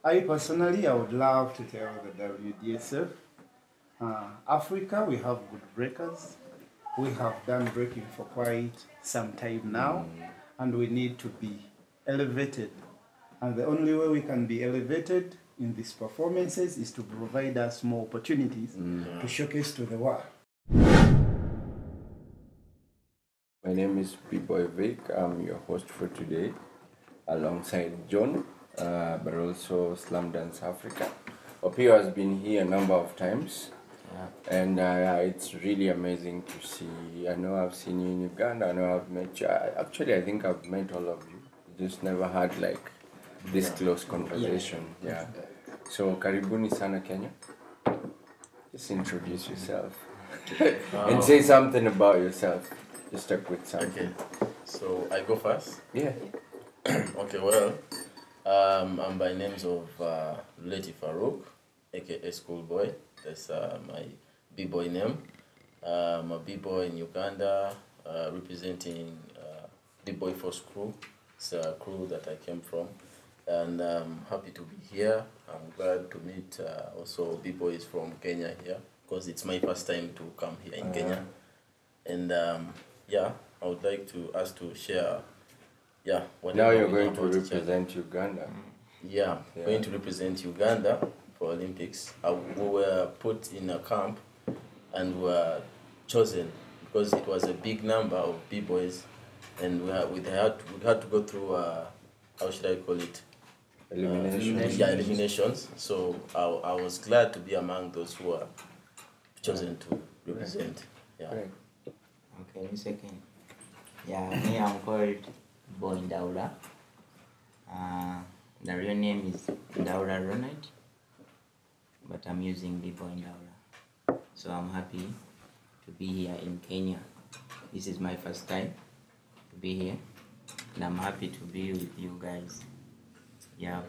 I personally, I would love to tell the WDSF, Africa, we have good breakers. We have done breaking for quite some time now, and we need to be elevated. And the only way we can be elevated in these performances is to provide us more opportunities to showcase to the world. My name is B-Boy Vic. I'm your host for today, alongside John, but also Slam Dance Africa. Opio has been here a number of times, and it's really amazing to see. I know I've seen you in Uganda. I know I've met you. Actually, I think I've met all of you. Just never had like this close conversation. Yeah. So, karibuni sana Kenya. Just introduce yourself and say something about yourself. Just a quick something. Okay, so I go first. Yeah. Okay, well, I'm by names of Leti Farouk, aka Schoolboy. That's my b-boy name. I'm a b-boy in Uganda, representing b-boy Force crew. It's a crew that I came from, and I'm happy to be here. I'm glad to meet also b-boys from Kenya here, because it's my first time to come here in Kenya, and yeah, I would like to us to share. Yeah. Now you're going to represent Uganda. Yeah, going to represent Uganda for Olympics. We were put in a camp and were chosen because it was a big number of b-boys, and we had to go through how should I call it? Eliminations. Eliminations. So I was glad to be among those who were chosen to represent. Yeah. Right. Okay, second. Yeah, me, I'm called Boy Daura. The real name is Daura Ronald, but I'm using the Boy Daura. So I'm happy to be here in Kenya. This is my first time to be here, and I'm happy to be with you guys. Yeah,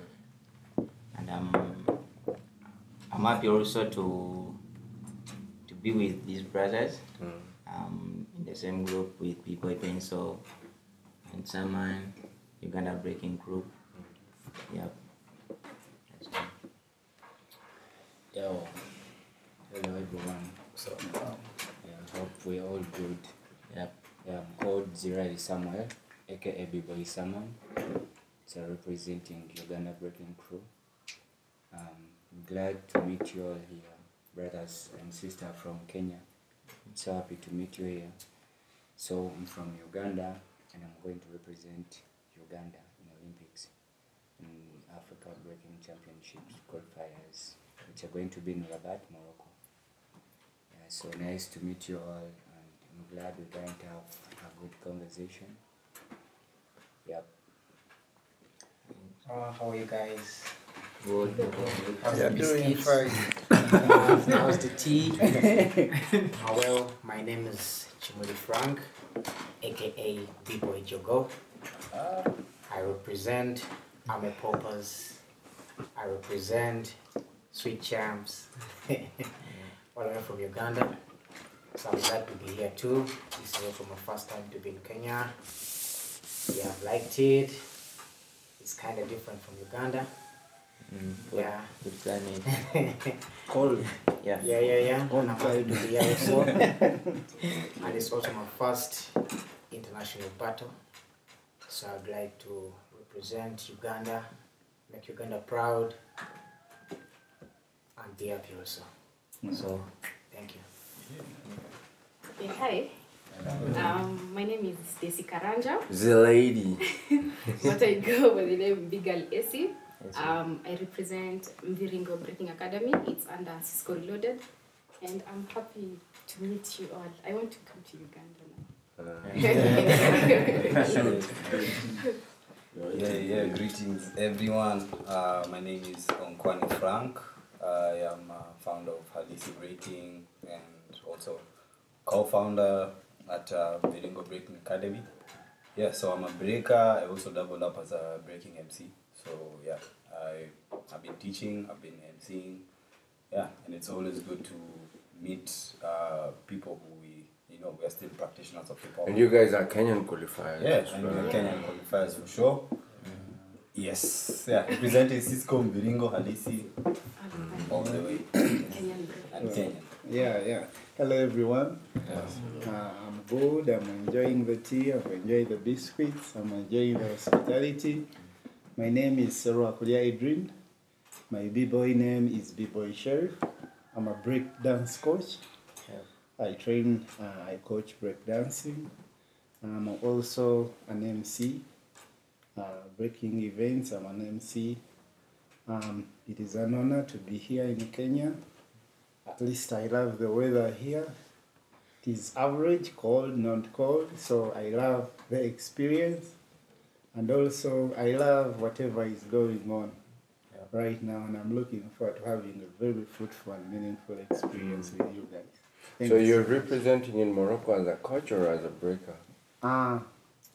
and I'm happy also to be with these brothers. In the same group with B-Boy Pencil and Saman, Uganda Breaking Crew. Yep. Yo, hello everyone. So, hope we're all good. Yep. Yeah, I'm called Zirai Samuel, aka B-Boy Saman. So representing Uganda Breaking Crew. Glad to meet you all here, brothers and sisters from Kenya. I'm so happy to meet you here. So I'm from Uganda, and I'm going to represent Uganda in Olympics, in Africa Breaking Championships qualifiers, which are going to be in Rabat, Morocco. Yeah, so nice to meet you all, and I'm glad we're going to have a good conversation. Yep. How are you guys? Good. How's You're the doing biscuits? fine. How's the tea? Well, my name is Chimuli Frank, aka B-Boy Jogo. I represent Ame Poppers. I represent Sweet Champs. All the way from Uganda. So I'm glad to be here too. This is also my first time to be in Kenya. Yeah, I've liked it. It's kind of different from Uganda. Yeah. Good climate. Cold. Yeah. Yeah. And I'm happy to be here also. And it's also my first international battle. So I'd like to represent Uganda, make Uganda proud, and be happy also. So, thank you. Yeah, hi. My name is Stacy Karanja, The lady. but I go by the name Big Girl Essie. I represent Mviringo Breaking Academy. It's under Cisco Reloaded, and I'm happy to meet you all. I want to come to Uganda now. Greetings everyone. My name is Onkwani Frank. I am founder of Halisi Breaking and also co-founder at Mviringo Breaking Academy. Yeah, so I'm a breaker. I also doubled up as a breaking MC. So yeah, I've been teaching, I've been MCing, yeah, and it's always good to meet people who we are still practitioners of hip hop. And you guys are Kenyan qualifiers. Yeah, and we're Kenyan qualifiers for sure. Yes, yeah, representing Cisco Mviringo Halisi all the way. Kenyan And Kenya. Yeah. Hello, everyone. I'm good. I'm enjoying the tea. I'm enjoying the biscuits. I'm enjoying the hospitality. My name is Seruakulia Idrin. My b-boy name is b-boy Sheriff. I'm a break dance coach. I train, I coach break dancing. I'm also an MC, breaking events. I'm an MC. It is an honor to be here in Kenya. At least I love the weather here. It is average, cold, not cold, so I love the experience. And also, I love whatever is going on right now, and I'm looking forward to having a very fruitful and meaningful experience with you guys. Thank So you you're so much. representing in Morocco as a coach or as a breaker? I'm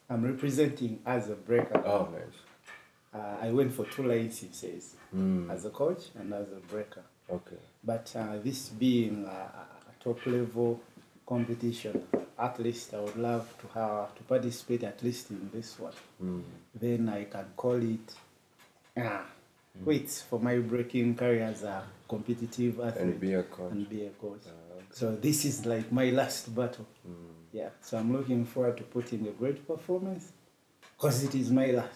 representing as a breaker. Oh, nice. I went for 2 licenses as a coach and as a breaker. Okay. But this being a top level competition, at least I would love to participate at least in this one. Then I can call it quits for my breaking career as a competitive athlete And be a coach. Okay. So this is like my last battle. Yeah. So I'm looking forward to putting a great performance because it is my last.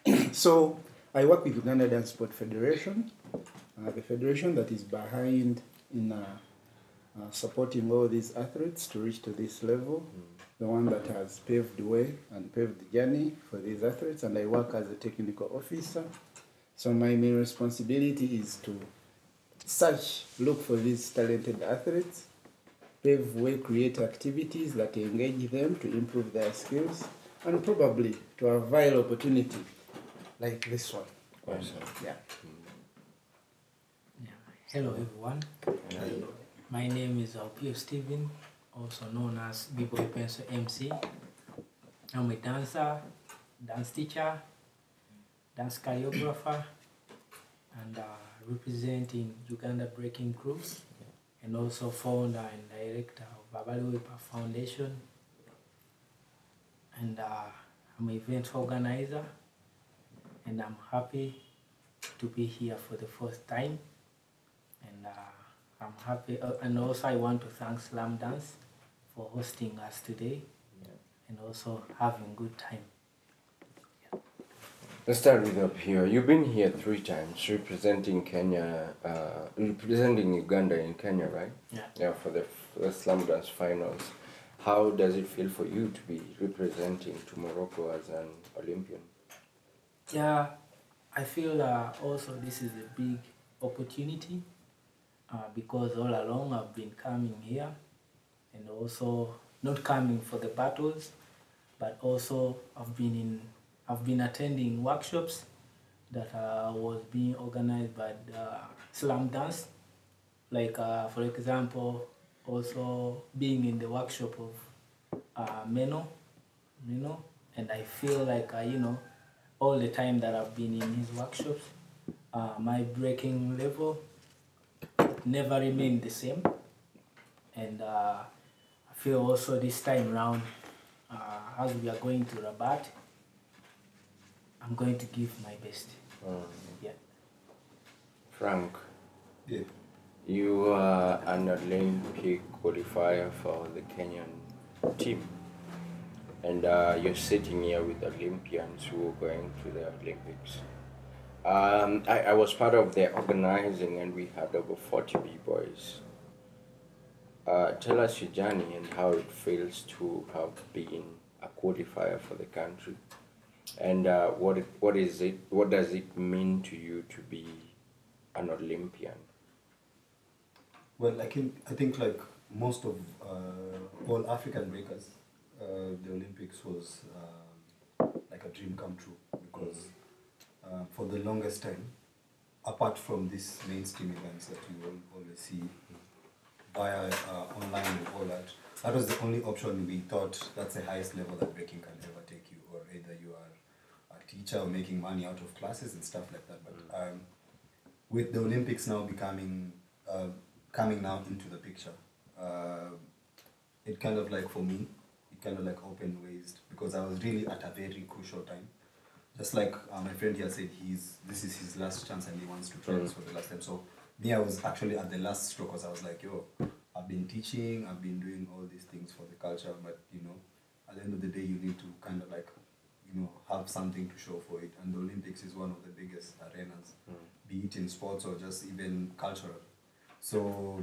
Yeah. So I work with Uganda Dance Sport Federation, the federation that is behind in supporting all these athletes to reach to this level, the one that has paved the way and paved the journey for these athletes, and I work as a technical officer. So my main responsibility is to look for these talented athletes, pave way, create activities that engage them to improve their skills, and probably to avail opportunity like this one. Awesome. Yeah. Hello everyone. My name is Alpio Steven, also known as B-Boy Pencil MC. I'm a dancer, dance teacher, dance choreographer, and representing Uganda Breaking Groups, and also founder and director of Babaliwepa Foundation. And I'm an event organizer, and I'm happy to be here for the first time. And I'm happy, and also I want to thank Slam Dance for hosting us today, and also having good time. Let's start with up here. You've been here 3 times representing Kenya, representing Uganda in Kenya, right? Yeah, for the Slam Dance finals. How does it feel for you to be representing to Morocco as an Olympian? Yeah, I feel also this is a big opportunity because all along I've been coming here, and also not coming for the battles, but also I've been attending workshops that was being organized by Slam Dance, like for example, also being in the workshop of Meno, and I feel like all the time that I've been in his workshops, my breaking level never remained the same, and I feel also this time round, as we are going to Rabat, I'm going to give my best. Yeah. Frank, Yeah. you are an Olympic qualifier for the Kenyan team, and you're sitting here with Olympians who are going to the Olympics. I was part of the organizing, and we had over 40 B-boys. Tell us your journey and how it feels to have been a qualifier for the country, and what does it mean to you to be an Olympian? Well, I think like most of all African breakers, the Olympics was like a dream come true, because for the longest time, apart from these mainstream events that you always see via online and all that, that was the only option we thought that's the highest level that breaking can ever take you, or either you are a teacher or making money out of classes and stuff like that. But with the Olympics now coming now into the picture, it kind of like, for me, it kind of like opened ways, because I was really at a very crucial time just like my friend here said, this is his last chance and he wants to try this for the last time. So me, I was actually at the last stroke because I was like, yo, I've been teaching, I've been doing all these things for the culture, but you know, at the end of the day, you need to kind of like, you know, have something to show for it. And the Olympics is one of the biggest arenas, be it in sports or just even cultural. So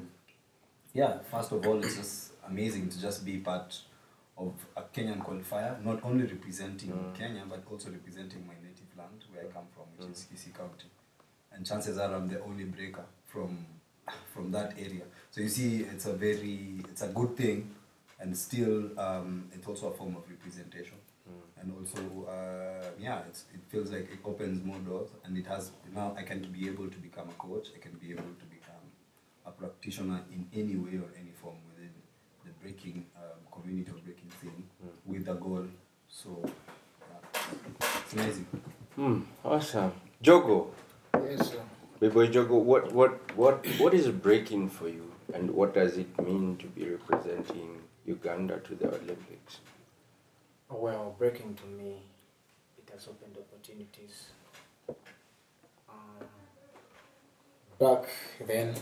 yeah, first of all, it's just amazing to just be part of a Kenyan qualifier, not only representing Kenya, but also representing my native land where I come from, which is Kisii County. And chances are I'm the only breaker from that area. So you see, it's a good thing, and still it's also a form of representation. And also, it feels like it opens more doors, and it has, now I can be able to become a coach, I can be able to become a practitioner in any way or any form within the breaking community or breaking scene with a goal. So it's amazing. Awesome. Jogo. Yes, sir. B-Boy Jogo, what is breaking for you, and what does it mean to be representing Uganda to the Olympics? Well, breaking to me, it has opened opportunities. Back then,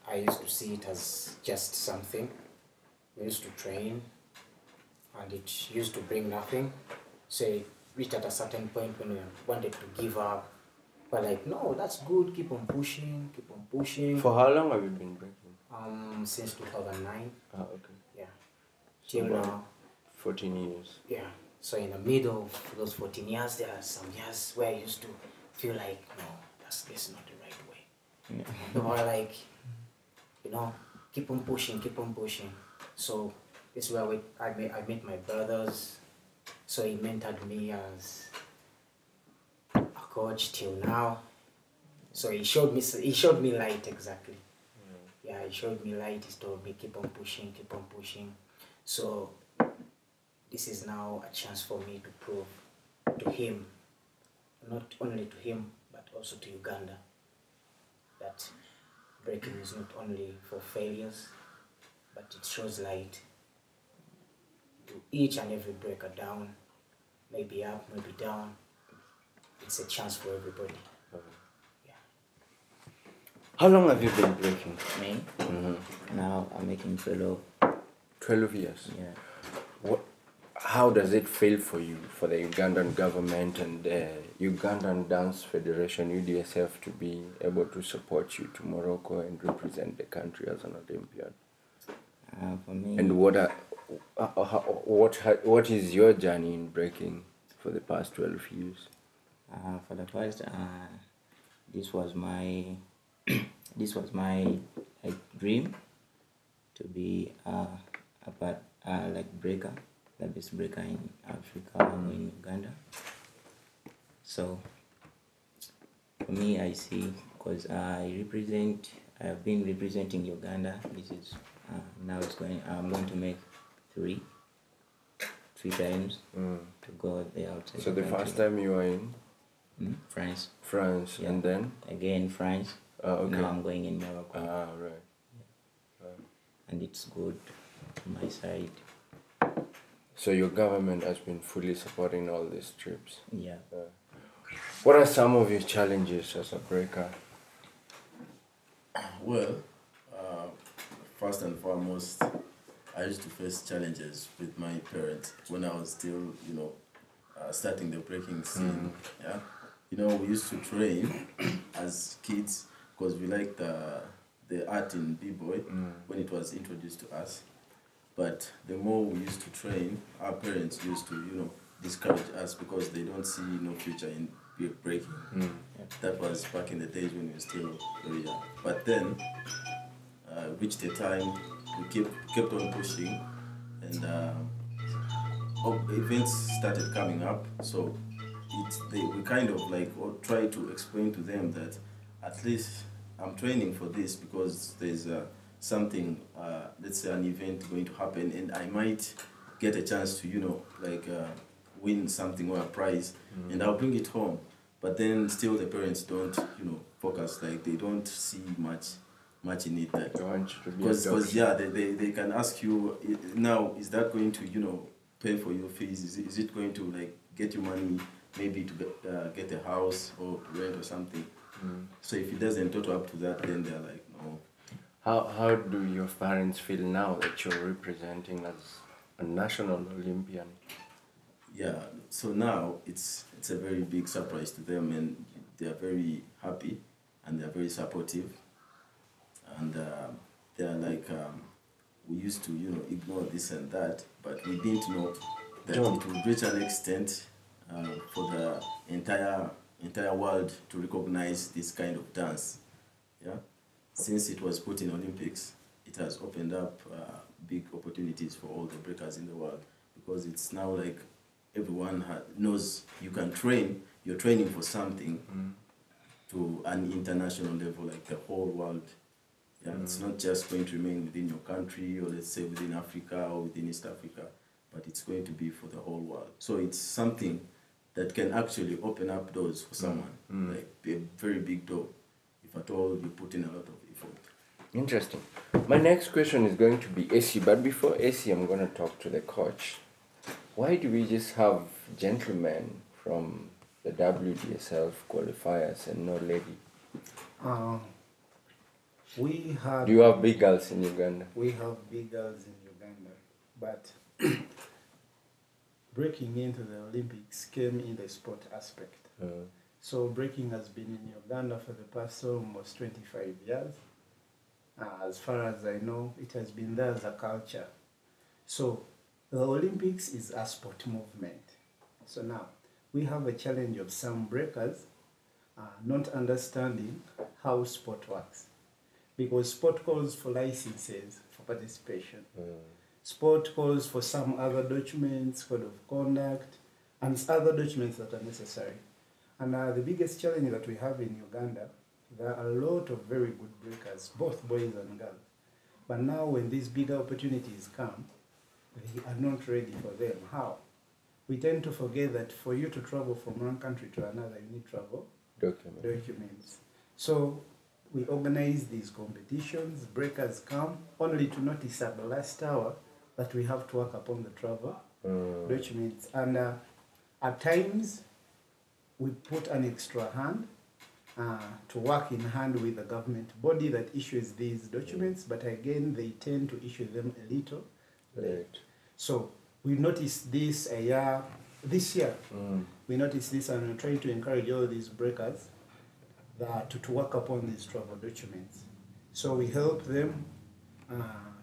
I used to see it as just something. We used to train, and it used to bring nothing. So it reached at a certain point when we wanted to give up. But like, no, that's good, keep on pushing, keep on pushing. For how long have you been breaking? Since 2009. Ah, okay. Yeah. So Till about now. 14 years. Yeah. So in the middle of those 14 years, there are some years where I used to feel like, no, this is not the right way. Yeah. Or like, you know, keep on pushing, keep on pushing. So this is where I met my brothers. So he mentored me as a coach till now. So he showed me light exactly. Yeah, he showed me light. He told me keep on pushing, keep on pushing. So this is now a chance for me to prove to him, not only to him, but also to Uganda, that breaking is not only for failures, but it shows light to each and every breaker down, maybe up, maybe down. It's a chance for everybody. Yeah. How long have you been breaking? Me? Now I'm making 12. 12 years? Yeah. How does it feel for you, for the Ugandan government and the Ugandan Dance Federation, UDSF, to be able to support you to Morocco and represent the country as an Olympian? For me... And what is your journey in breaking for the past 12 years? For the first, this was my dream to be a part breaker, the best breaker in Africa and in Uganda. So for me, I see, because I've been representing Uganda. This is now I'm going to make three times to go there outside. So the first time you were in France. France, yeah. And then again France. Okay. Now I'm going in Morocco. Right. Yeah. And it's good to my side. So your government has been fully supporting all these trips? Yeah. What are some of your challenges as a breaker? Well, first and foremost, I used to face challenges with my parents when I was still, starting the breaking scene. Yeah, we used to train as kids because we liked the art in b-boy when it was introduced to us. But the more we used to train, our parents used to, discourage us because they don't see no future in breaking. That was back in the days when we were still very young. But then, reached a time we kept on pushing, and events started coming up. So we kind of try to explain to them that at least I'm training for this because there's something, let's say an event going to happen, and I might get a chance to, win something or a prize, and I'll bring it home. But then still the parents don't, focus, they don't see much in it. That, because they can ask you, now, is that going to, pay for your fees? Is it going to, get you money maybe to get a house or to rent or something. So if he doesn't total up to that, then they're like, no. How do your parents feel now that you're representing as a national Olympian? Yeah, so now it's a very big surprise to them, and they are very happy and they are very supportive, and they are like, we used to ignore this and that, but we didn't know that it would reach an extent for the entire world to recognize this kind of dance. Yeah, since it was put in Olympics, it has opened up big opportunities for all the breakers in the world, because it's now like everyone knows you can train. You're training for something to an international level, like the whole world. Yeah, it's not just going to remain within your country, or let's say within Africa or within East Africa, but it's going to be for the whole world. So it's something that can actually open up doors for someone, like a very big door, if at all you put in a lot of effort. Interesting. My next question is going to be AC, but before AC, I'm going to talk to the coach. Why do we just have gentlemen from the WDSL qualifiers and no lady? Do you have big girls in Uganda? We have big girls in Uganda, but breaking into the Olympics came in the sport aspect. So breaking has been in Uganda for the past almost 25 years. As far as I know, it has been there as a culture. So the Olympics is a sport movement. So now we have a challenge of some breakers not understanding how sport works. Because sport calls for licenses for participation. Sport calls for some other documents, code of conduct, and other documents that are necessary. And the biggest challenge that we have in Uganda, there are a lot of very good breakers, both boys and girls. But now when these bigger opportunities come, they are not ready for them. How? We tend to forget that for you to travel from one country to another, you need travel documents. So we organize these competitions, breakers come, only to notice at the last hour that we have to work upon the travel documents. And at times, we put an extra hand to work in hand with the government body that issues these documents, but again, they tend to issue them a little late. So we noticed this this year. We noticed this, and we're trying to encourage all these breakers to work upon these travel documents. So we help them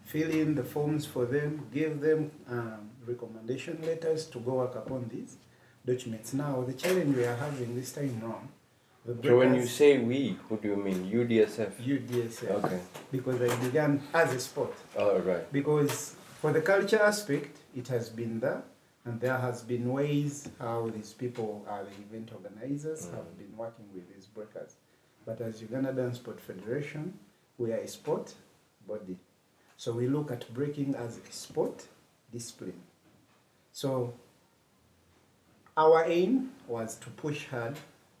fill in the forms for them, give them recommendation letters to go work upon these documents. Now, the challenge we are having this time round. So when you say we, who do you mean? UDSF? UDSF. Okay. Because I began as a sport. Oh, right. Because for the culture aspect, it has been there, and there has been ways how these people, the event organizers, have been working with these breakers. But as Uganda Dance Sport Federation, we are a sport body. So we look at breaking as a sport discipline. So our aim was to push hard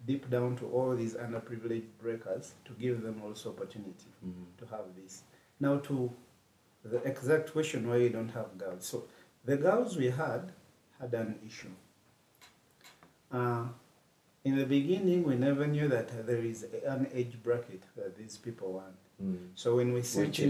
deep down to all these underprivileged breakers to give them also opportunity to have this. Now to the exact question why you don't have girls. So the girls we had an issue. In the beginning, we never knew that there is an age bracket that these people want. So when we search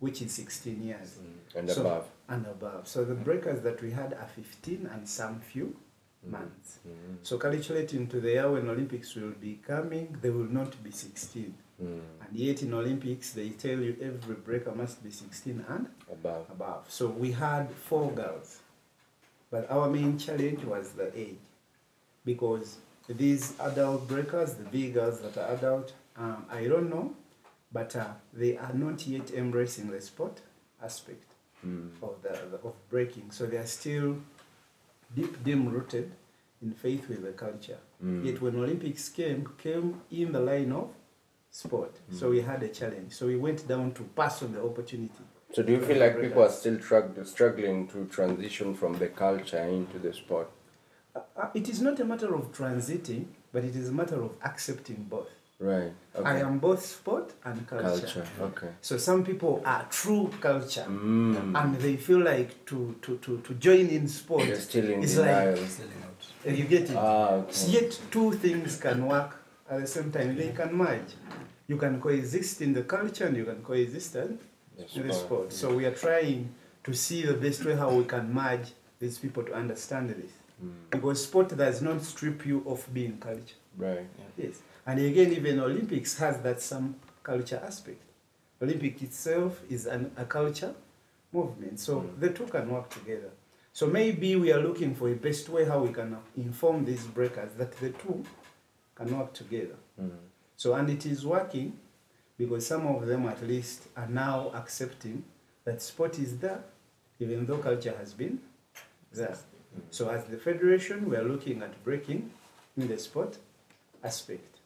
which is 16 years. And above. And above. So the breakers that we had are 15 and some few months. So calculating to the year when Olympics will be coming, they will not be 16. And yet in Olympics, they tell you every breaker must be 16 and above. So we had 4 girls. But our main challenge was the age. Because these adult breakers, the big girls that are adult, I don't know, but they are not yet embracing the sport aspect of breaking. So they are still deep rooted in faith with the culture. Yet when Olympics came in the line of sport. So we had a challenge. So we went down to pass on the opportunity. So do you feel like people are still struggling to transition from the culture into the sport? It is not a matter of transiting, but it is a matter of accepting both. Right. Okay. I am both sport and culture. Culture. Okay. So some people are true culture, Mm. and they feel like to join in sport. They're still in it's denial. like you get it. Okay. Yet two things can work at the same time. They can merge. You can coexist in the culture, and you can coexist in the sport. So we are trying to see the best way how we can merge these people to understand this, because sport does not strip you of being culture. Right. Yes. And again, even Olympics has that some culture aspect. Olympic itself is a culture movement. So the two can work together. So maybe we are looking for a best way how we can inform these breakers that the two can work together. So, and it is working because some of them at least are now accepting that sport is there, even though culture has been there. So as the federation, we are looking at breaking in the sport aspect.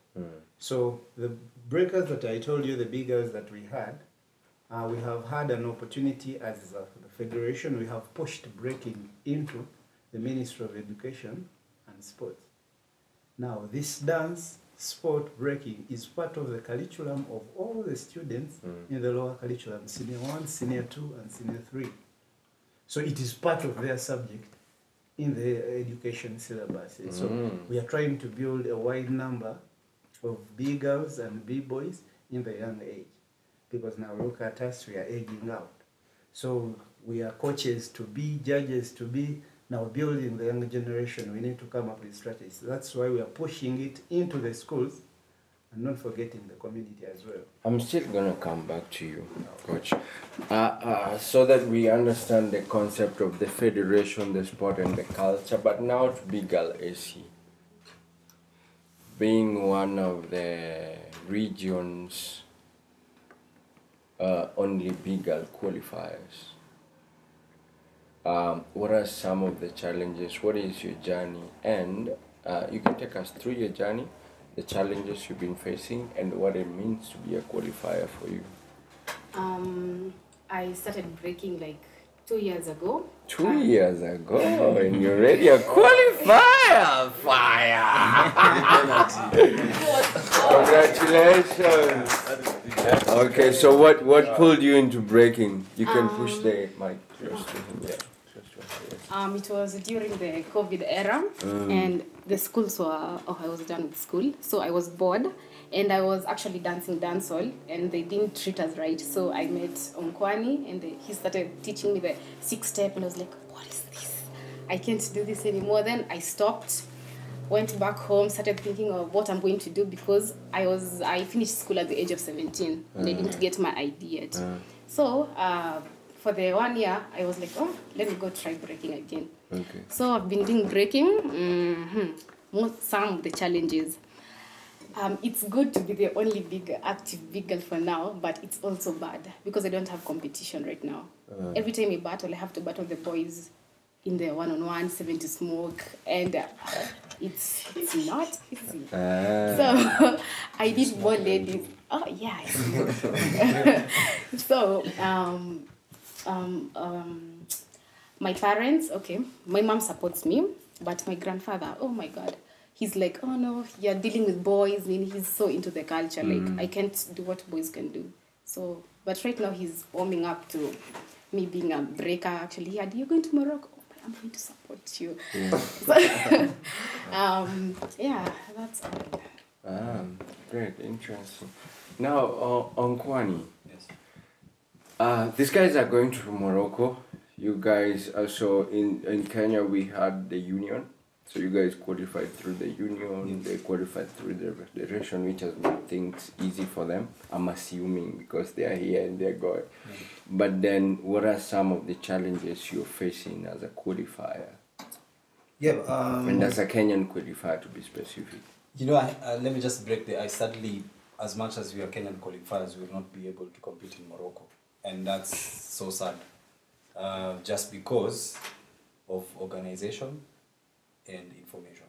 So the breakers that I told you, the biggers that we have had an opportunity as the federation. We have pushed breaking into the Ministry of Education and Sport. Now this dance, sport, breaking is part of the curriculum of all the students in the lower curriculum, Senior 1, Senior 2, and Senior 3. So it is part of their subject in the education syllabus. So we are trying to build a wide number of B girls and B boys in the young age, because now look at us, we are aging out. So we are coaches to be, judges to be, now building the younger generation. We need to come up with strategies. That's why we are pushing it into the schools and not forgetting the community as well. I'm still gonna come back to you, Coach, so that we understand the concept of the federation, the sport, and the culture. But now to Bigal AC, being one of the region's only Bigal qualifiers. What are some of the challenges? What is your journey? And you can take us through your journey, the challenges you've been facing, and what it means to be a qualifier for you. I started breaking like 2 years ago. 2 years ago, and you're already a qualifier! Fire! Congratulations! Okay, so what pulled you into breaking? You can push the mic close to him. Yeah. It was during the COVID era, and the schools were, I was done with school, so I was bored, and I was actually dancing dancehall, and they didn't treat us right, so I met Onkwani, and he started teaching me the 6-step, and I was like, what is this? I can't do this anymore. Then I stopped, went back home, started thinking of what I'm going to do, because I finished school at the age of 17, and I didn't get my ID yet. So, for the 1 year, I was like, let me go try breaking again. Okay. So I've been doing breaking. Some of the challenges. It's good to be the only active big girl for now, but it's also bad because I don't have competition right now. Every time I battle, I have to battle the boys in the one-on-one, 70 smoke, and it's not easy. So I did more ladies. Oh yeah. So my parents, my mom supports me, but my grandfather, oh my God, he's like, oh no, you're dealing with boys, and he's so into the culture, like I can't do what boys can do. So, but right now he's warming up to me being a breaker. Actually, you're going to Morocco? Oh, I'm going to support you. Yeah. So, that's all. Great, interesting. Now, Onkwani. Yes. These guys are going to Morocco. You guys also in Kenya we had the union, so you guys qualified through the union. They qualified through the federation, which has made things easy for them. I'm assuming because they are here and they're going. But then, what are some of the challenges you're facing as a qualifier? And as a Kenyan qualifier, to be specific. You know, let me just break there. I sadly, as much as we are Kenyan qualifiers, we will not be able to compete in Morocco, and that's so sad. Just because of organization and information.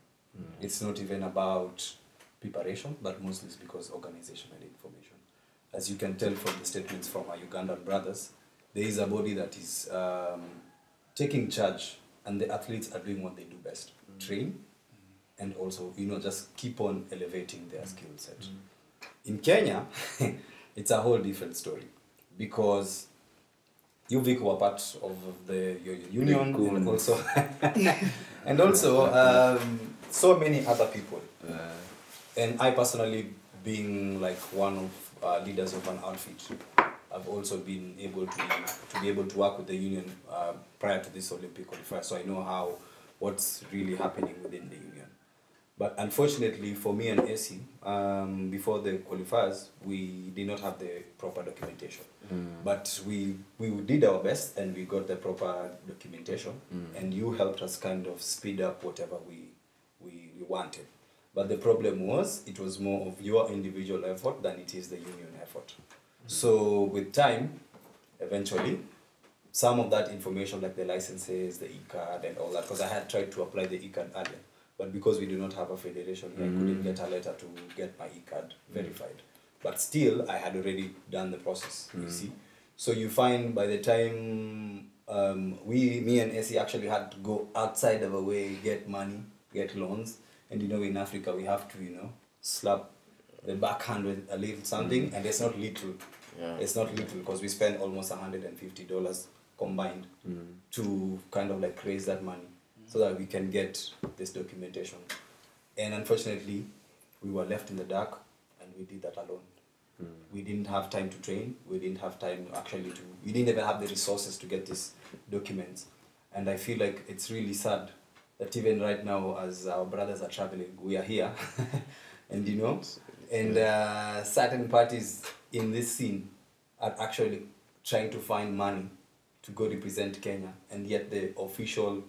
It's not even about preparation, but mostly it's because organization and information. As you can tell from the statements from our Ugandan brothers, there is a body that is taking charge, and the athletes are doing what they do best, train, and also, just keep on elevating their skill set. In Kenya, it's a whole different story because you Vic were part of the union and also and also so many other people. And I personally, being like one of leaders of an outfit, I've also been able to be able to work with the union prior to this Olympic qualifier, so I know what's really happening within the union. But unfortunately for me and AC, before the qualifiers, we did not have the proper documentation. But we did our best and we got the proper documentation, and you helped us kind of speed up whatever we wanted. But the problem was, it was more of your individual effort than it is the union effort. So with time, eventually, some of that information like the licenses, the e-card and all that, because I had tried to apply the e-card earlier, but because we do not have a federation here, I couldn't get a letter to get my e-card verified. But still, I had already done the process, you see. So you find by the time me and Essie actually had to go outside of our way, get money, get loans, and in Africa we have to, slap the backhand with a little something, and it's not little. Yeah. It's not little because we spend almost $150 combined to kind of like raise that money so that we can get this documentation. And unfortunately, we were left in the dark and we did that alone. We didn't have time to train. We didn't have time we didn't even have the resources to get these documents. And I feel like it's really sad that even right now, as our brothers are traveling, we are here. And certain parties in this scene are actually trying to find money to go represent Kenya, and yet the official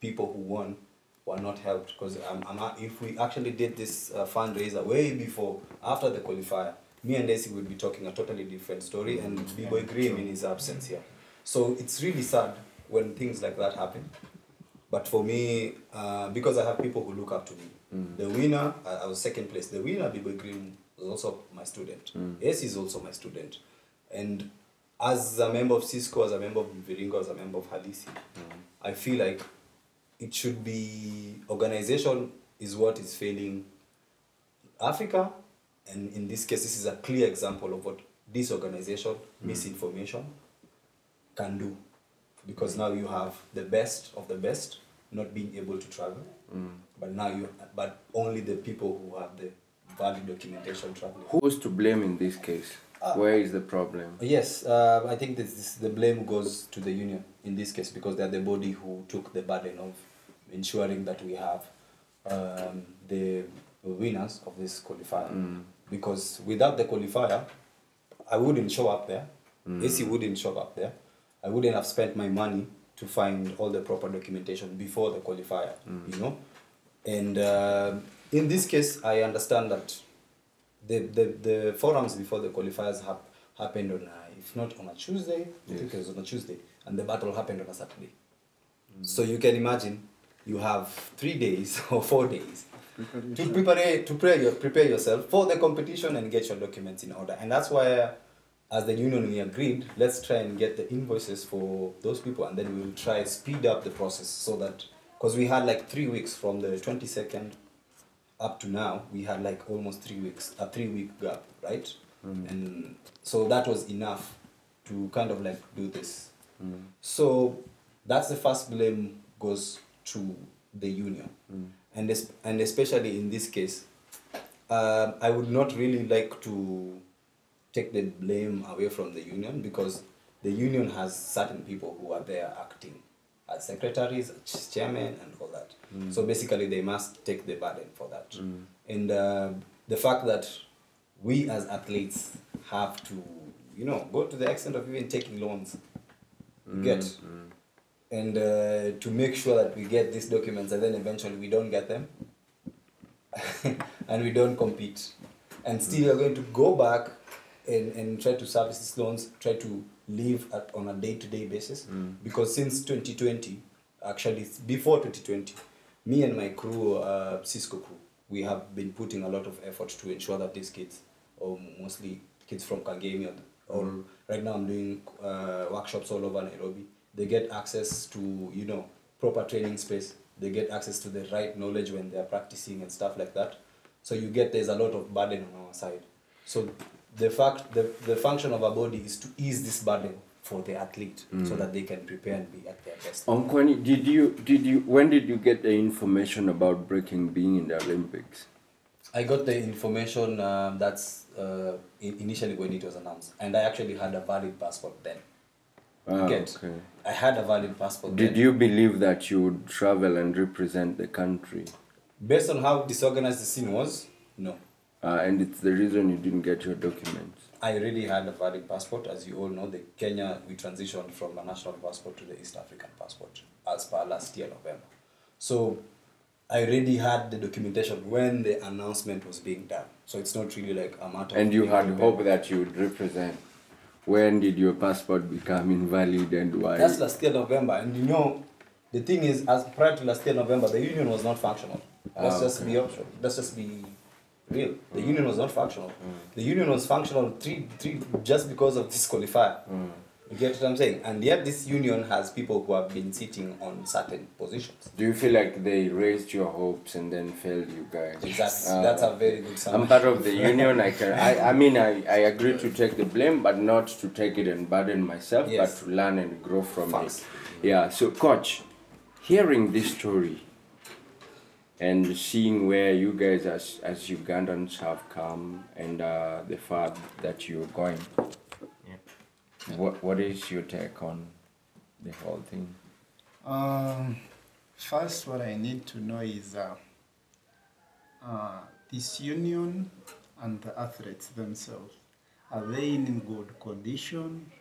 people who won were not helped, because if we actually did this fundraiser way before, after the qualifier, me and Desi would be talking a totally different story, and B-Boy Graham in his absence here. So it's really sad when things like that happen. But for me, because I have people who look up to me, the winner, I was second place. The winner, B-Boy Green, was also my student. S is also my student. And as a member of Cisco, as a member of Viringo, as a member of Halisi, I feel like it should be, organization is what is failing Africa. And in this case, this is a clear example of what disorganization, misinformation can do. Because now you have the best of the best not being able to travel, but only the people who have the valid documentation traveling. Who's to blame in this case? Where is the problem? Yes, I think the blame goes to the union in this case, because they're the body who took the burden of ensuring that we have the winners of this qualifier. Because without the qualifier, I wouldn't show up there. AC wouldn't show up there. I wouldn't have spent my money to find all the proper documentation before the qualifier, And in this case, I understand that the forums before the qualifiers happened on, if not on a Tuesday, I think it was on a Tuesday, and the battle happened on a Saturday. So you can imagine, you have 3 days or 4 days to prepare yourself for the competition and get your documents in order. And that's why, as the union, we agreed, let's try and get the invoices for those people, and then we will try to speed up the process so that, because we had like 3 weeks from the 22nd up to now, we had like almost 3 weeks, a 3-week gap, right? And so that was enough to kind of like do this. So that's the first blame goes to the union. And especially in this case, I would not really like to take the blame away from the union, because the union has certain people who are there acting as secretaries, as chairman, and all that. So basically, they must take the burden for that. And the fact that we as athletes have to, go to the extent of even taking loans, and to make sure that we get these documents, and then eventually we don't get them, and we don't compete, and still are going to go back and try to service these loans, try to live on a day-to-day basis. Because since 2020, actually before 2020, me and my crew, Cisco crew, we have been putting a lot of effort to ensure that these kids, or mostly kids from Kagemi, or right now I'm doing workshops all over Nairobi, they get access to, proper training space. They get access to the right knowledge when they're practicing and stuff like that. So there's a lot of burden on our side. So the function of our body is to ease this burden for the athlete so that they can prepare and be at their best. Onkwani, when did you get the information about breaking being in the Olympics? I got the information initially when it was announced, and I actually had a valid passport then. Okay. I had a valid passport. Did you believe that you would travel and represent the country? Based on how disorganized the scene was, no. And it's the reason you didn't get your documents. I already had a valid passport. As you all know, Kenya, we transitioned from a national passport to the East African passport as per last year, November. So I already had the documentation when the announcement was being done. So it's not really like a matter of... And you had hope that you would represent. When did your passport become invalid and why? That's last year, November. And you know, the thing is, as prior to last year, November, the union was not functional. Let's just be optional. Let's just be real. The union was not functional. The union was functional just because of this qualifier. You get what I'm saying? And yet this union has people who have been sitting on certain positions. Do you feel like they raised your hopes and then failed you guys? Exactly. That's a very good summary. I'm part of the union. I agree to take the blame, but not to take it and burden myself, Yes. but to learn and grow from Facts. it. Yeah, so coach, hearing this story and seeing where you guys as Ugandans have come and the fact that you're going, what is your take on the whole thing? First, what I need to know is this union and the athletes themselves, are they in good condition?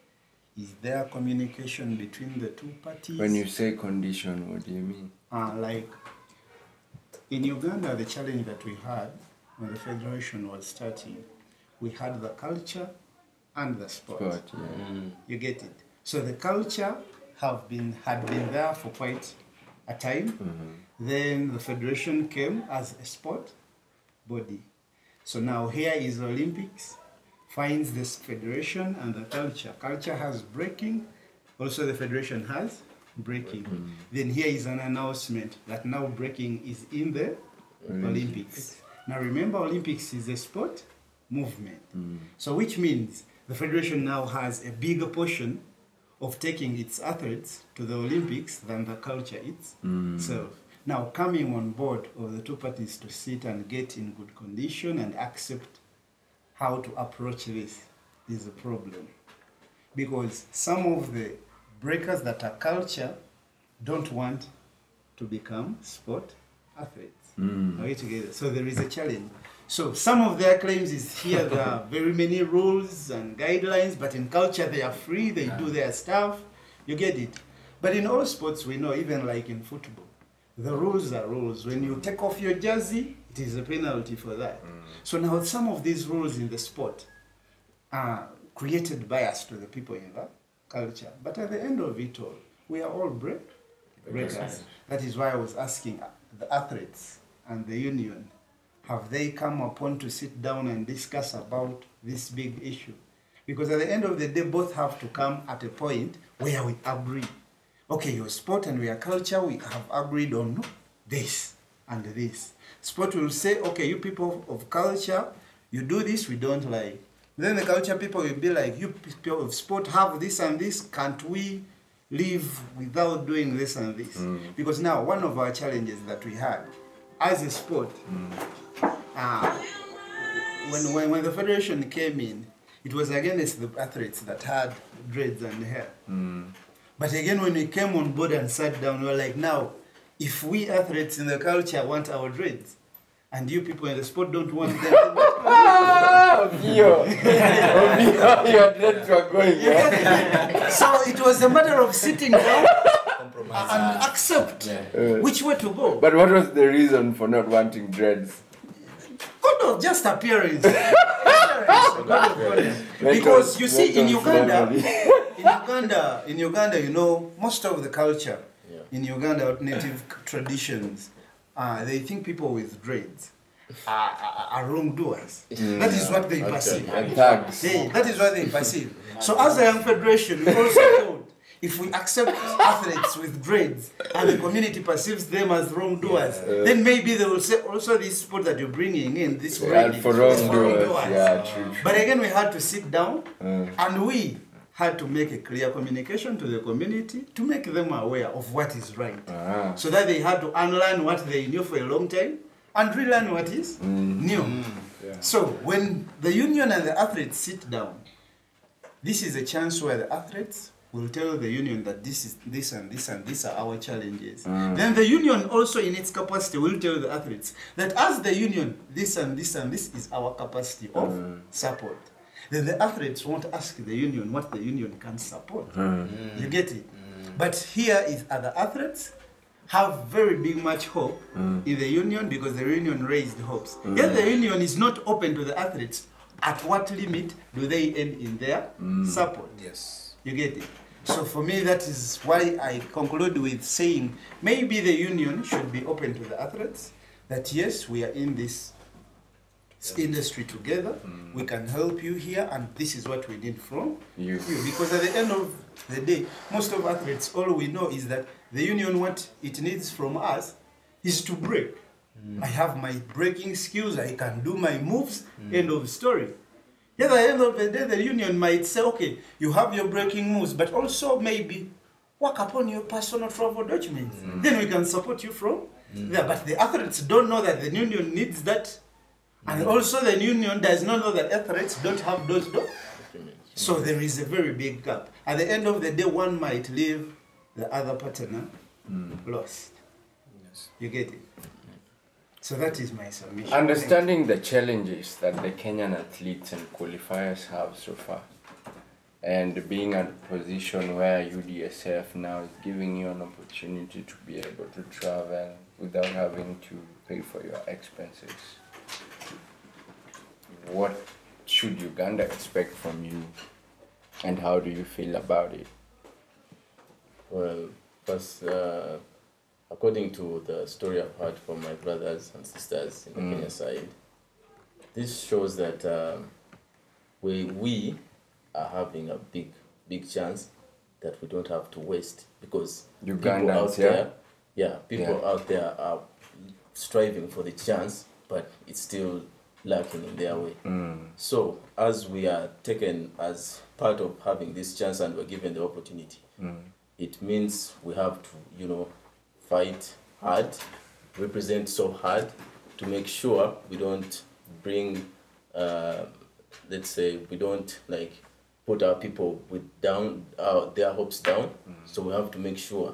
Is there communication between the two parties? When you say condition, what do you mean? Like in Uganda, the challenge that we had when the federation was starting, we had the culture and the sport. You get it? So the culture had been there for quite a time. Then the federation came as a sport body. So now here is Olympics, finds this federation and the culture. Culture has breaking, also the federation has breaking. Then here is an announcement that now breaking is in the Olympics. Now remember, Olympics is a sport movement. So which means the federation now has a bigger portion of taking its athletes to the Olympics than the culture itself. Now coming on board of the two parties to sit and get in good condition and accept how to approach this is a problem. Because some of the breakers that are culture don't want to become sport athletes. Are we together? So there is a challenge. So some of their claims is here there are very many rules and guidelines, but in culture they are free, they do their stuff. You get it? But in all sports we know, even like in football, the rules are rules. When you take off your jersey, it is a penalty for that. So now some of these rules in the sport created bias to the people in the culture. But at the end of it all, we are all breakers. That is why I was asking the athletes and the union, have they come upon to sit down and discuss about this big issue? Because at the end of the day, both have to come at a point where we agree. Okay, your sport and your culture, we have agreed on this and this. Sport will say, okay, you people of culture, you do this, we don't like. Then the culture people will be like, you people of sport have this and this, can't we live without doing this and this? Because now one of our challenges that we had as a sport, when the federation came in, it was against the athletes that had dreads and hair. But again, when we came on board and sat down, we were like, now, if we athletes in the culture want our dreads, and you people in the sport don't want them, your dreads were going. So it was a matter of sitting down and accept which way to go. But what was the reason for not wanting dreads? God of just appearance. Because you see, in Uganda, you know, most of the culture in Uganda, native traditions, they think people with dreads are wrongdoers. That is what they perceive. And thugs. That is what they perceive. So as a young federation, we also thought, if we accept athletes with grades and the community perceives them as wrongdoers, then maybe they will say also these people that you're bringing in, this grade for wrongdoers. Yeah, true. But again, we had to sit down and we had to make a clear communication to the community to make them aware of what is right. So that they had to unlearn what they knew for a long time and relearn what is new. So when the union and the athletes sit down, this is a chance where the athletes will tell the union that this and these are our challenges. Then the union also in its capacity will tell the athletes that as the union, this and this is our capacity of support. Then the athletes won't ask the union what the union can support. You get it? But here is other athletes have very big much hope in the union because the union raised hopes. Yet the union is not open to the athletes. At what limit do they end in their support? Yes. You get it? So for me, that is why I conclude with saying maybe the union should be open to the athletes, that yes, we are in this industry together, we can help you here, and this is what we need from you. Because at the end of the day, most of athletes, all we know is that the union, what it needs from us is to break. I have my breaking skills, I can do my moves, end of story. At the end of the day, the union might say, okay, you have your breaking moves, but also maybe work upon your personal travel documents. Then we can support you from there. But the athletes don't know that the union needs that. And also the union does not know that athletes don't have those documents. So there is a very big gap. At the end of the day, one might leave the other partner lost. Yes. You get it? So that is my submission. Understanding the challenges that the Kenyan athletes and qualifiers have so far, and being at a position where UDSF now is giving you an opportunity to be able to travel without having to pay for your expenses, what should Uganda expect from you, and how do you feel about it? Well, first, according to the story I've heard from my brothers and sisters in the Kenya side, this shows that we are having a big chance that we don't have to waste, because people out there, people out there are striving for the chance, but it's still lacking in their way. So as we are taken as part of having this chance and we're given the opportunity, it means we have to, fight hard, represent so hard to make sure we don't bring, let's say, we don't put our people with their hopes down. So we have to make sure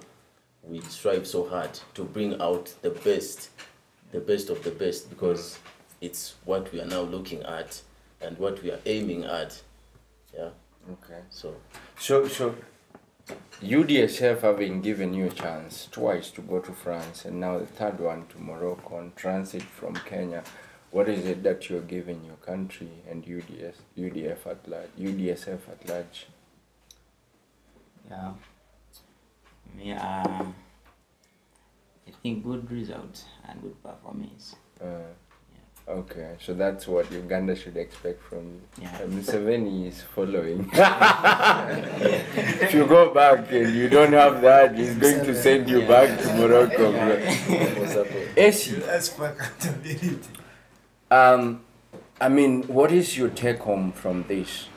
we strive so hard to bring out the best of the best, because it's what we are now looking at and what we are aiming at. Yeah. Okay. So UDSF having given you a chance twice to go to France and now the third one to Morocco on transit from Kenya, what is it that you're giving your country and UDSF at large? Yeah, I think good results and good performance. Okay, so that's what Uganda should expect from you. Yeah. Museveni is following. If you go back and you don't have that, he's going to send you back to Morocco. Esi, That's for accountability. I mean, what is your take home from this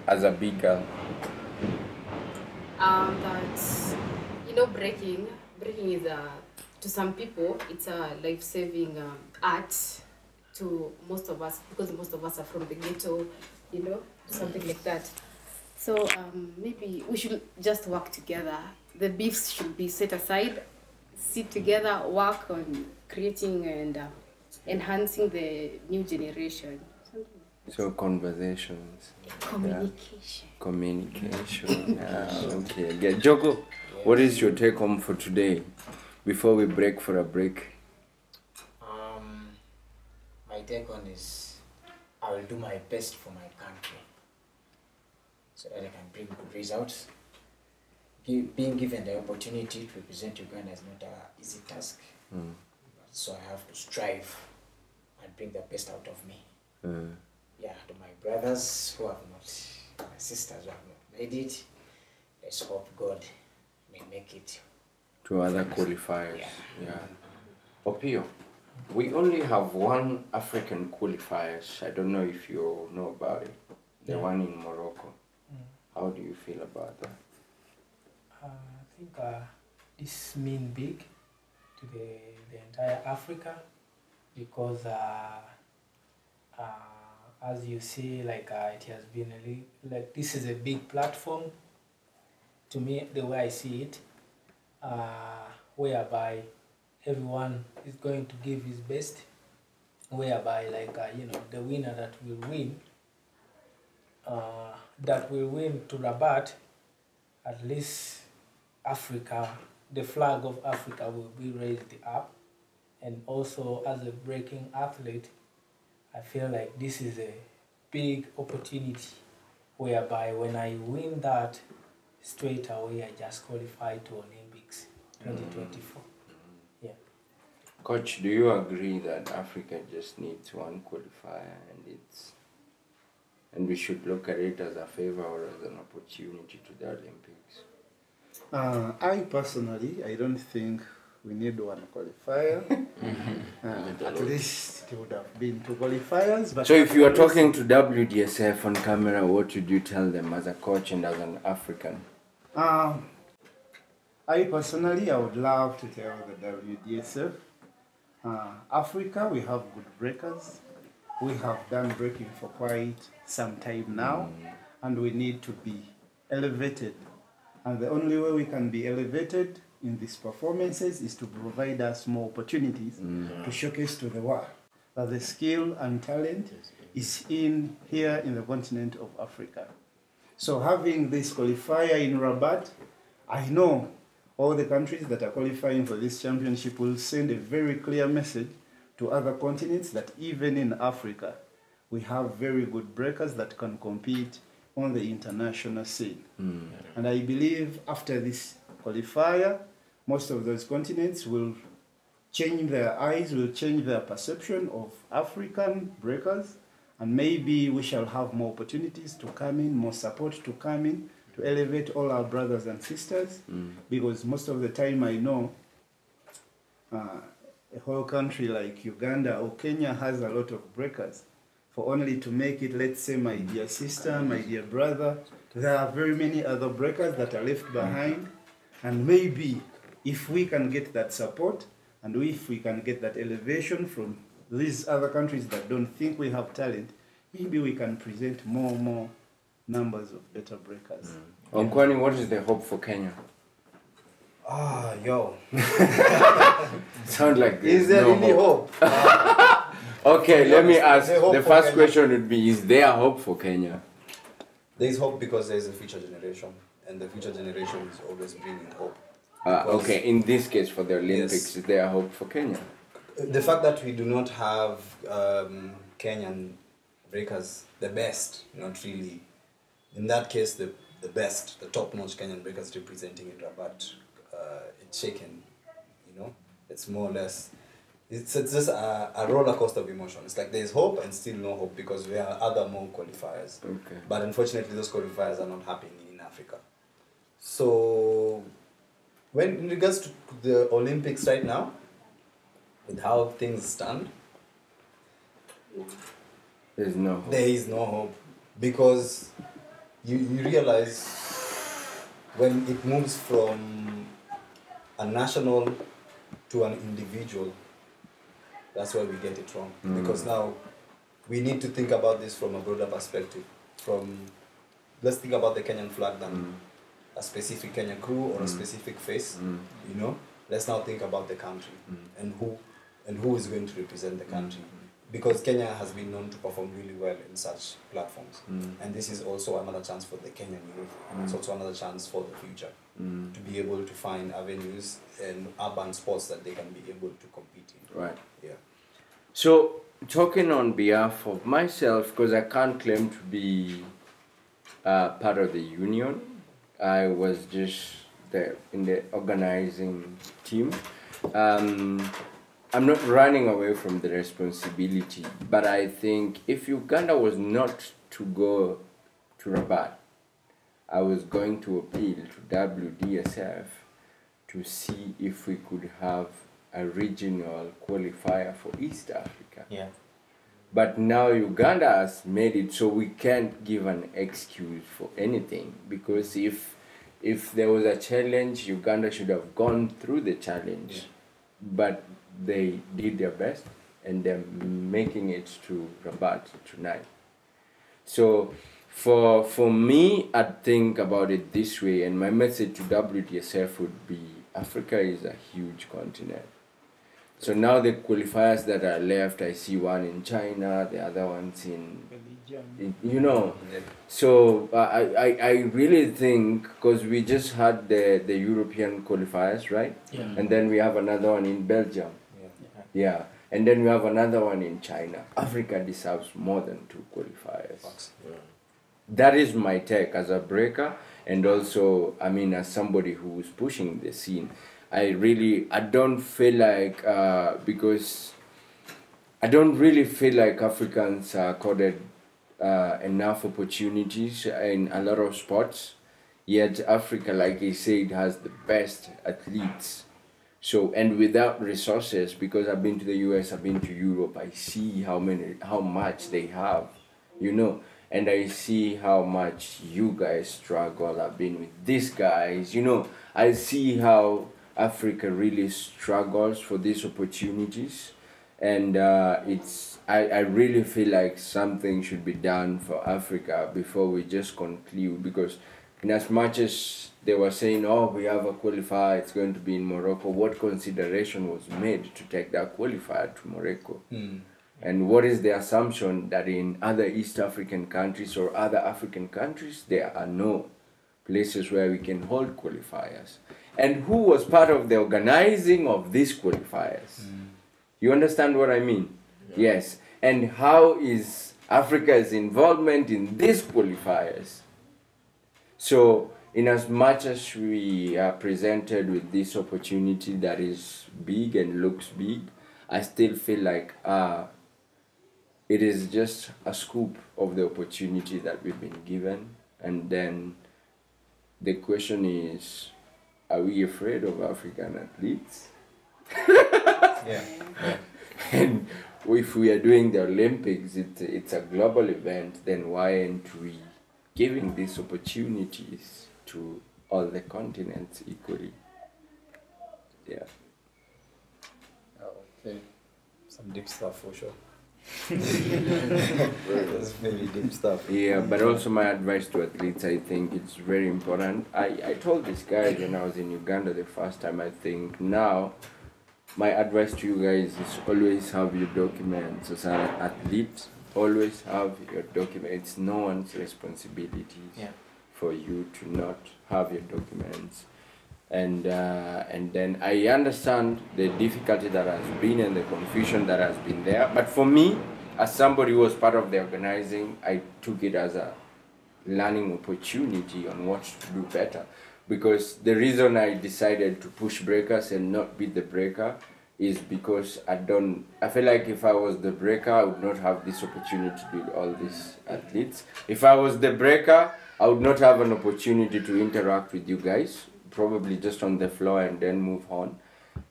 as a big girl? That breaking is to some people it's a life-saving art. To most of us, because most of us are from the ghetto, something like that. So maybe we should just work together. The beefs should be set aside, sit together, work on creating and enhancing the new generation. So conversations. Communication. Yeah. Communication. Okay. Yeah. Jogo, what is your take home for today before we break for a break? My take on is I will do my best for my country so that I can bring good results. Being given the opportunity to represent Uganda is not an easy task. So I have to strive and bring the best out of me. To my brothers who have not, my sisters who have not made it, the let's hope God may make it. To other qualifiers. Yeah. Yeah. Opio, we only have one African qualifiers. I don't know if you know about it. The one in Morocco. How do you feel about that? I think this means big to the entire Africa because as you see, like it has been like this is a big platform. To me, the way I see it, whereby everyone is going to give his best, whereby like the winner that will win to Rabat, at least Africa, the flag of Africa will be raised up. And also as a breaking athlete, I feel like this is a big opportunity whereby when I win that, straight away I just qualify to Olympics 2024. Yeah. Coach, do you agree that Africa just needs one qualifier and we should look at it as a favor or as an opportunity to the Olympics? I personally, I don't think we need one qualifier. At least it would have been two qualifiers. But so if you are talking to WDSF on camera, what would you tell them as a coach and as an African? I personally, I would love to tell the WDSF, Africa, we have good breakers. We have done breaking for quite some time now, and we need to be elevated. And the only way we can be elevated in these performances is to provide us more opportunities to showcase to the world that the skill and talent is here in the continent of Africa. So having this qualifier in Rabat, I know all the countries that are qualifying for this championship will send a very clear message to other continents that even in Africa, we have very good breakers that can compete on the international scene. And I believe after this qualifier, most of those continents will change their eyes, will change their perception of African breakers, and maybe we shall have more opportunities to come in, more support to come in, to elevate all our brothers and sisters, because most of the time I know a whole country like Uganda or Kenya has a lot of breakers. For only to make it, let's say, my dear sister, my dear brother, there are very many other breakers that are left behind. And maybe if we can get that support, and if we can get that elevation from these other countries that don't think we have talent, maybe we can present more numbers of better breakers. Onkwani, what is the hope for Kenya? Sound like Is there no really hope? Okay, let me ask. hope The for first Kenya? question would be: is there hope for Kenya? There is hope because there is a future generation, and the future generation is always bringing hope. Okay, in this case for the Olympics, Yes. is there hope for Kenya? The fact that we do not have Kenyan breakers, the best, not really. In that case, the best, the top-notch Kenyan breakers representing in Rabat, it's shaken. It's more or less. It's just a roller coaster of emotion. It's like there's hope and still no hope because there are other more qualifiers. Okay. But unfortunately, those qualifiers are not happening in Africa. So, when in regards to the Olympics right now, with how things stand, There's no hope. there is no hope because you realize when it moves from a national to an individual, that's where we get it wrong. Because now we need to think about this from a broader perspective. Let's think about the Kenyan flag than a specific Kenyan crew or a specific face. Let's now think about the country and who is going to represent the country. Because Kenya has been known to perform really well in such platforms. And this is also another chance for the Kenyan youth. It's also another chance for the future to be able to find avenues and urban sports that they can be able to compete in. Right. Yeah. So, talking on behalf of myself, because I can't claim to be part of the union, I was just in the organizing team. I'm not running away from the responsibility, but I think if Uganda was not to go to Rabat, I was going to appeal to WDSF to see if we could have a regional qualifier for East Africa. Yeah. But now Uganda has made it so we can't give an excuse for anything, because if there was a challenge, Uganda should have gone through the challenge. Yeah. But they did their best, and they're making it to Rabat tonight. So for me, I'd think about it this way, and my message to WDSF would be, Africa is a huge continent. So now the qualifiers that are left, I see one in China, the other one's you know. So I really think, because we just had the European qualifiers, right? Yeah. And then we have another one in Belgium. Yeah. And then we have another one in China. Africa deserves more than 2 qualifiers. Yeah. That is my take as a breaker, and also, I mean, as somebody who's pushing the scene. I don't feel like, because I don't really feel like Africans are accorded enough opportunities in a lot of sports. Yet Africa, like I said, has the best athletes. So, and without resources, because I've been to the US, I've been to Europe, I see how much they have, you know, and I see how much you guys struggle. I've been with these guys, you know, I see how Africa really struggles for these opportunities, and I really feel like something should be done for Africa before we just conclude, because in as much as they were saying, oh, we have a qualifier, it's going to be in Morocco, what consideration was made to take that qualifier to Morocco? And what is the assumption that in other East African countries or other African countries, there are no places where we can hold qualifiers? And who was part of the organizing of these qualifiers? You understand what I mean? Yeah. Yes. And how is Africa's involvement in these qualifiers? So, in as much as we are presented with this opportunity that is big and looks big, I still feel like it is just a scoop of the opportunity that we've been given. And then the question is, are we afraid of African athletes? Yeah. And if we are doing the Olympics, it's a global event, then why aren't we giving these opportunities to all the continents equally? Yeah. Okay. Some deep stuff for sure. That's very deep stuff. Yeah, but also my advice to athletes, I think it's very important. I told these guys when I was in Uganda the first time, I think now my advice to you guys is always have your documents. As an athlete, always have your documents. It's no one's responsibility for you to not have your documents. And then I understand the difficulty that has been and the confusion that has been there. But for me, as somebody who was part of the organizing, I took it as a learning opportunity on what to do better. Because the reason I decided to push breakers and not be the breaker is because I feel like if I was the breaker, I would not have this opportunity with all these athletes. If I was the breaker, I would not have an opportunity to interact with you guys, probably just on the floor and then move on.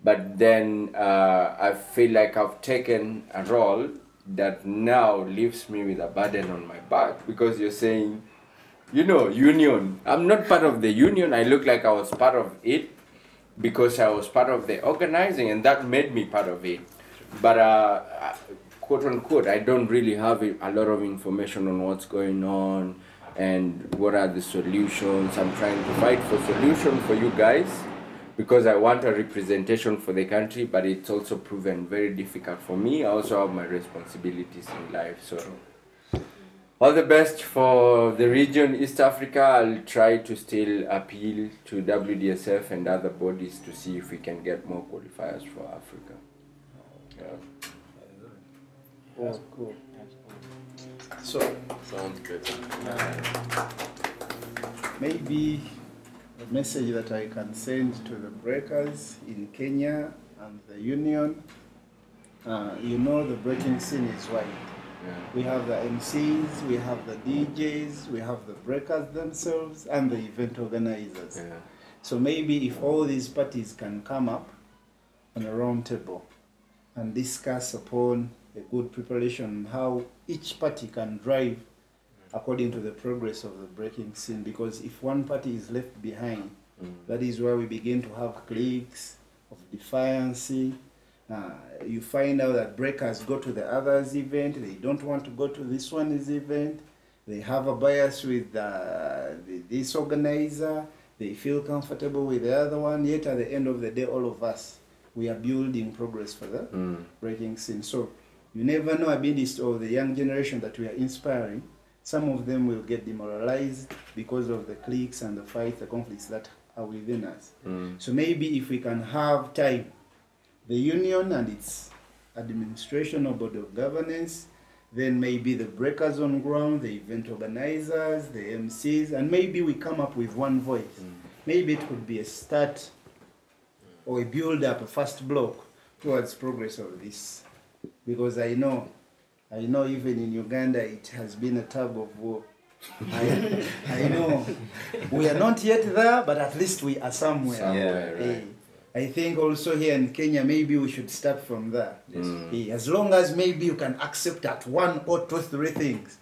But then I feel like I've taken a role that now leaves me with a burden on my back, because you're saying, you know, union. I'm not part of the union. I look like I was part of it because I was part of the organizing, and that made me part of it. But quote unquote, I don't really have a lot of information on what's going on and what are the solutions. I'm trying to fight for solutions for you guys because I want a representation for the country, but it's also proven very difficult for me. I also have my responsibilities in life. So all the best for the region, East Africa. I'll try to still appeal to WDSF and other bodies to see if we can get more qualifiers for Africa. Yeah. Cool. So Sounds good. maybe a message that I can send to the breakers in Kenya and the union. You know, the breaking scene is wide. We have the MCs, we have the DJs, we have the breakers themselves, and the event organizers. Yeah. So maybe if all these parties can come up on a round table and discuss upon a good preparation on how each party can drive according to the progress of the breaking scene, because if one party is left behind, that is where we begin to have cliques of defiance. You find out that breakers go to the other's event, they don't want to go to this one's event, they have a bias with this organizer, they feel comfortable with the other one, yet at the end of the day, all of us, we are building progress for the breaking scene. So you never know, amidst of the young generation that we are inspiring, some of them will get demoralized because of the cliques and the fights, the conflicts that are within us. So maybe if we can have time, the union and its administration or board of governance, then maybe the breakers on ground, the event organizers, the MCs, and maybe we come up with one voice. Maybe it could be a start or a build up, a first block towards progress of this. Because I know even in Uganda it has been a tug of war. I know we are not yet there, but at least we are somewhere. Right. I think also here in Kenya, maybe we should start from there. As long as maybe you can accept that one or two, three things,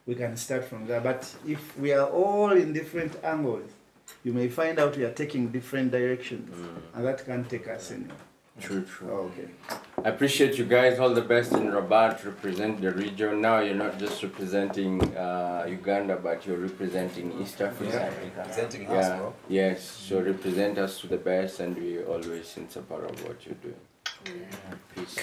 we can start from there. But if we are all in different angles, you may find out we are taking different directions, and that can't take us anywhere. True. Okay. I appreciate you guys. All the best in Rabat. Represent the region. Now you're not just representing Uganda, but you're representing East Africa. Representing us, bro. Yes. So represent us to the best, and we always in support of what you're doing. Yeah. Peace.